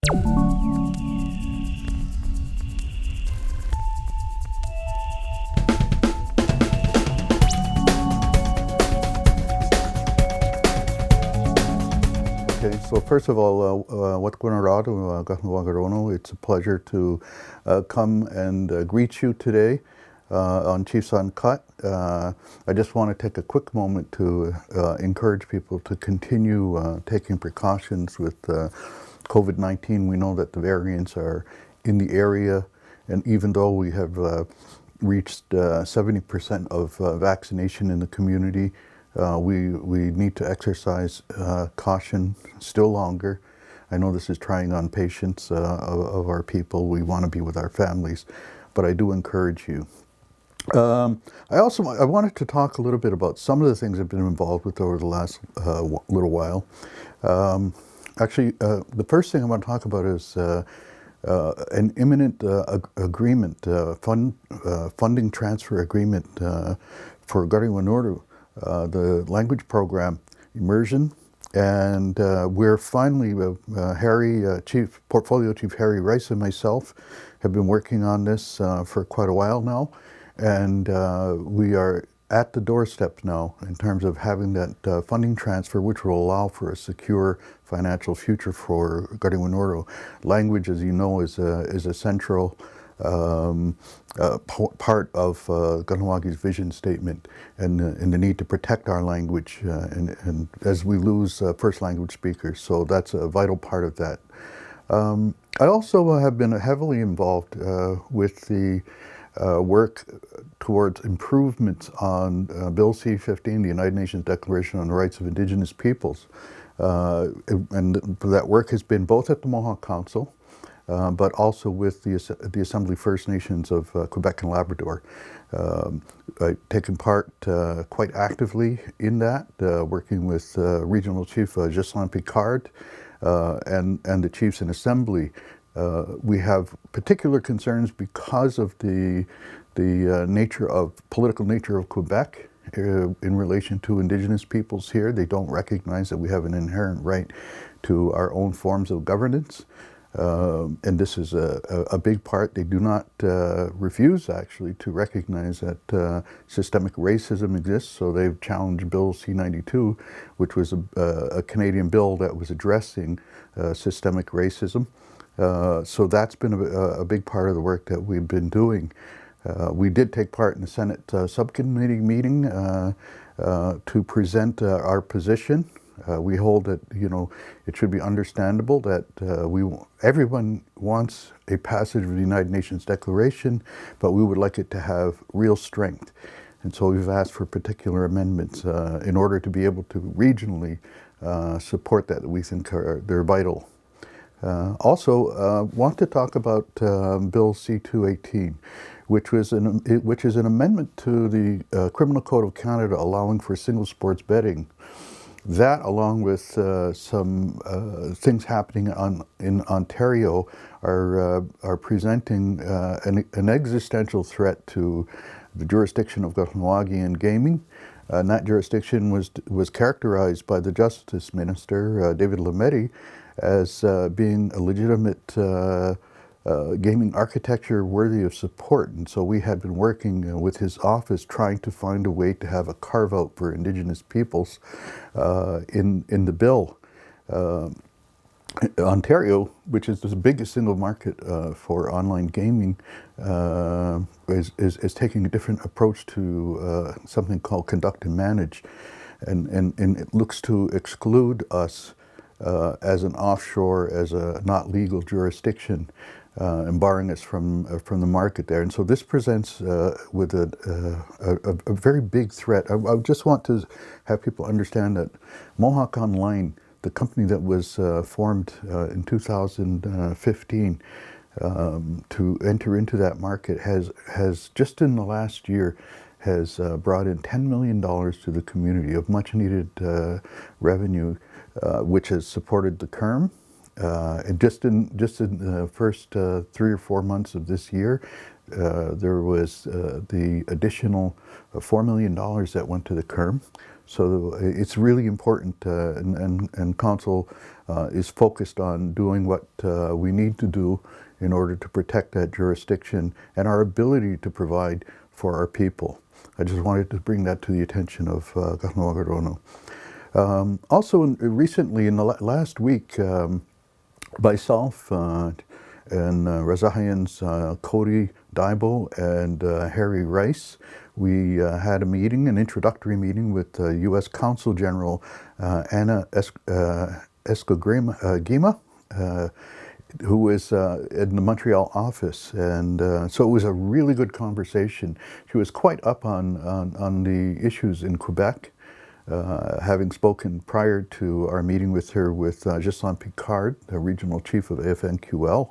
Okay, so first of all, Onerahtókha, KahnawakeTV, it's a pleasure to come and greet you today on Chiefs Uncut. I just want to take a quick moment to encourage people to continue taking precautions with COVID-19. We know that the variants are in the area, and even though we have reached 70% of vaccination in the community, we need to exercise caution still longer. I know this is trying on patience of our people. We want to be with our families, but I do encourage you. I wanted to talk a little bit about some of the things I've been involved with over the last little while. The first thing I want to talk about is an imminent agreement, funding transfer agreement for Kariwanoron, the language program immersion, and we're finally, Portfolio Chief Harry Rice and myself have been working on this for quite a while now, and we are at the doorstep now in terms of having that funding transfer, which will allow for a secure financial future for Kariwanoron. Language, as you know, is a central part of Kahnawake's vision statement, and the need to protect our language, and as we lose first language speakers, so that's a vital part of that. I also have been heavily involved with the work towards improvements on Bill C-15, the United Nations Declaration on the Rights of Indigenous Peoples, and that work has been both at the Mohawk Council, but also with the Assembly First Nations of Quebec and Labrador. I've taken part quite actively in that, working with Regional Chief Ghislain Picard and the Chiefs in Assembly. We have particular concerns because of the political nature of Quebec in relation to Indigenous peoples here. They don't recognize that we have an inherent right to our own forms of governance. And this is a big part. They do not refuse, actually, to recognize that systemic racism exists. So they've challenged Bill C-92, which was a Canadian bill that was addressing systemic racism. So that's been a big part of the work that we've been doing. We did take part in the Senate subcommittee meeting to present our position. We hold that, it should be understandable that everyone wants a passage of the United Nations Declaration, but we would like it to have real strength. And so we've asked for particular amendments in order to be able to regionally support that we think they're vital. Want to talk about Bill C-218, which is an amendment to the Criminal Code of Canada allowing for single sports betting. That, along with some things happening in Ontario, are presenting an existential threat to the jurisdiction of Kahnawake gaming. And that jurisdiction was characterized by the Justice Minister, David Lametti, as being a legitimate gaming architecture worthy of support. And so we had been working with his office trying to find a way to have a carve-out for Indigenous peoples in the bill. Ontario, which is the biggest single market for online gaming, is taking a different approach to something called conduct and manage. And it looks to exclude us as an offshore, as a not legal jurisdiction, and barring us from the market there. And so this presents with a very big threat. I just want to have people understand that Mohawk Online, the company that was formed in 2015 to enter into that market, has just in the last year has brought in $10 million to the community of much needed revenue, which has supported the KERM. And just in the first 3 or 4 months of this year, there was the additional $4 million that went to the KERM. So it's really important, and Council is focused on doing what we need to do in order to protect that jurisdiction and our ability to provide for our people. I just wanted to bring that to the attention of KahnawakeTV. Also, recently, in the last week, myself and Ratsénhaienhs Cody Daibo and Harry Rice, we had a meeting, an introductory meeting with U.S. Consul General Anna Escogima, who is in the Montreal office, and so it was a really good conversation. She was quite up on the issues in Quebec, having spoken prior to our meeting with her with Ghislain Picard, the regional chief of AFNQL.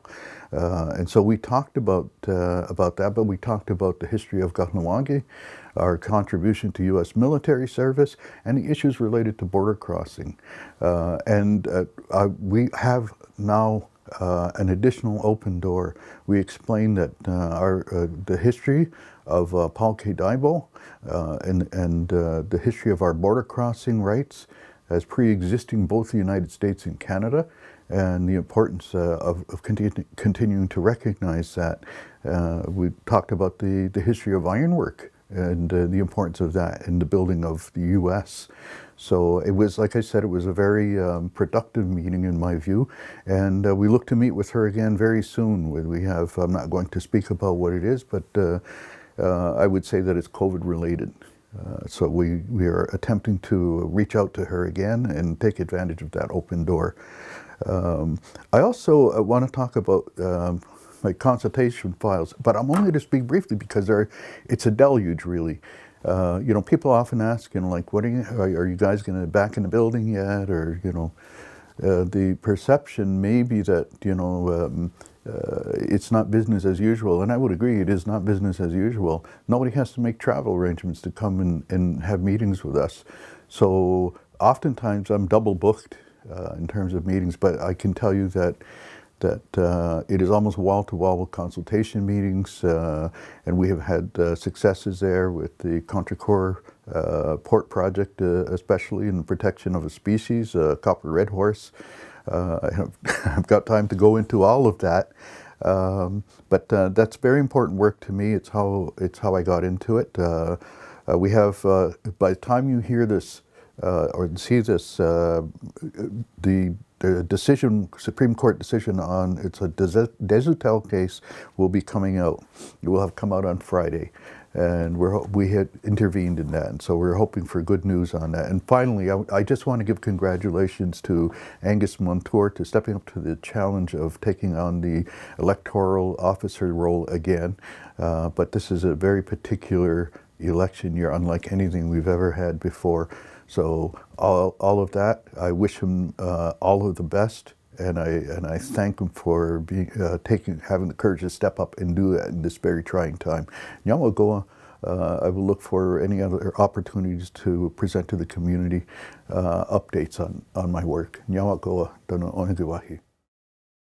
And so we talked about that, but we talked about the history of Kahnawake, our contribution to U.S. military service, and the issues related to border crossing. We have now an additional open door. We explained that the history of Paul K. Daibo and the history of our border crossing rights as pre-existing both the United States and Canada, and the importance of continuing to recognize that. We talked about the history of ironwork and the importance of that in the building of the U.S. So it was, like I said, it was a very productive meeting in my view, and we look to meet with her again very soon. We have, I'm not going to speak about what it is, but I would say that it's COVID related. So we are attempting to reach out to her again and take advantage of that open door. I also want to talk about my consultation files, but I'm only to speak briefly because it's a deluge, really. You know, people often ask, you know, like, are you guys going to back in the building yet? Or, you know, the perception may be that, you know, it's not business as usual, and I would agree it is not business as usual. Nobody has to make travel arrangements to come and have meetings with us. So oftentimes I'm double booked in terms of meetings, but I can tell you that it is almost wall-to-wall with consultation meetings, and we have had successes there with the Contrecoeur Port Project, especially in the protection of a species, copper red horse. I've got time to go into all of that, but that's very important work to me. It's how I got into it. We have, by the time you hear this or see this, the decision, Supreme Court decision on, it's a Desutel case, will be coming out. It will have come out on Friday, and we had intervened in that, and so we're hoping for good news on that. And finally, I just want to give congratulations to Angus Montour to stepping up to the challenge of taking on the electoral officer role again. But this is a very particular election year, unlike anything we've ever had before. So all of that, I wish him all of the best, and I thank him for having the courage to step up and do that in this very trying time. Nyamagoa, I will look for any other opportunities to present to the community updates on my work. Nyamagoa, Dana Onegiwahi.